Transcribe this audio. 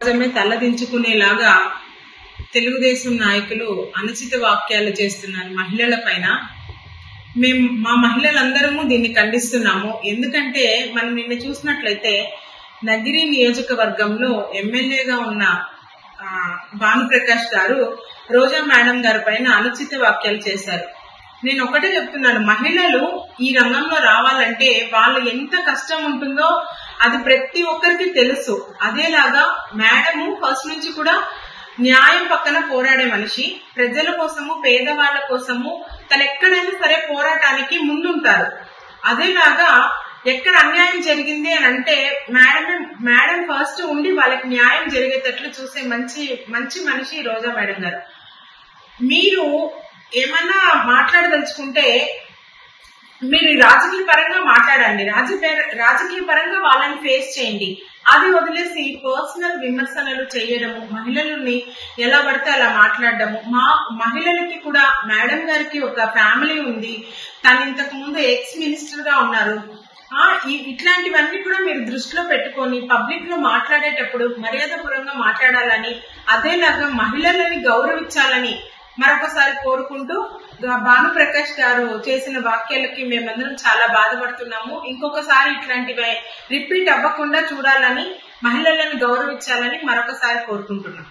సమాజమే తలదించుకునేలాగా తెలుగుదేశం నాయకులు అనుచిత వ్యాఖ్యలు చేస్తున్నారు మహిళల పైన. మా మహిళలందరము దీన్ని ఖండిస్తున్నాము. ఎందుకంటే మనం నిన్న చూసినట్లయితే నగిరి నియోజకవర్గంలో ఎమ్మెల్యేగా ఉన్న భానుప్రకాష్ గారు రోజా మేడం గారి పైన అనుచిత వ్యాఖ్యలు చేశారు. నేను ఒకటే చెప్తున్నాను, మహిళలు ఈ రంగంలో రావాలంటే వాళ్ళు ఎంత కష్టం ఉంటుందో అది ప్రతి ఒక్కరికి తెలుసు. అదేలాగా మేడము ఫస్ట్ నుంచి కూడా న్యాయం పక్కన పోరాడే మనిషి, ప్రజల కోసము పేదవాళ్ల కోసము తను ఎక్కడైనా సరే పోరాటానికి ముందుంటారు. అదేలాగా ఎక్కడ అన్యాయం జరిగింది అని అంటే మేడం ఫస్ట్ ఉండి వాళ్ళకి న్యాయం జరిగేటట్లు చూసే మంచి మనిషి రోజా మేడం గారు. మీరు ఏమన్నా మాట్లాడదలుచుకుంటే మీరు రాజకీయ పరంగా మాట్లాడండి, రాజకీయ పరంగా వాళ్ళని ఫేస్ చేయండి. అది వదిలేసి పర్సనల్ విమర్శనలు చేయడము, మహిళలని ఎలా పడితే అలా మాట్లాడడము. మా మహిళలకి కూడా మేడం గారికి ఒక ఫ్యామిలీ ఉంది, తను ఇంతకు ముందు ఎక్స్ మినిస్టర్ గా ఉన్నారు. ఇట్లాంటివన్నీ కూడా మీరు దృష్టిలో పెట్టుకొని పబ్లిక్ లో మాట్లాడేటప్పుడు మర్యాదపూర్వకంగా మాట్లాడాలని, అదేలాగా మహిళలని గౌరవించాలని మరొకసారి కోరుకుంటూ, భానుప్రకాష్ గారు చేసిన వ్యాఖ్యలకి మేమందరం చాలా బాధపడుతున్నాము. ఇంకొకసారి ఇట్లాంటివి రిపీట్ అవ్వకుండా చూడాలని, మహిళలను గౌరవించాలని మరొకసారి కోరుకుంటున్నాం.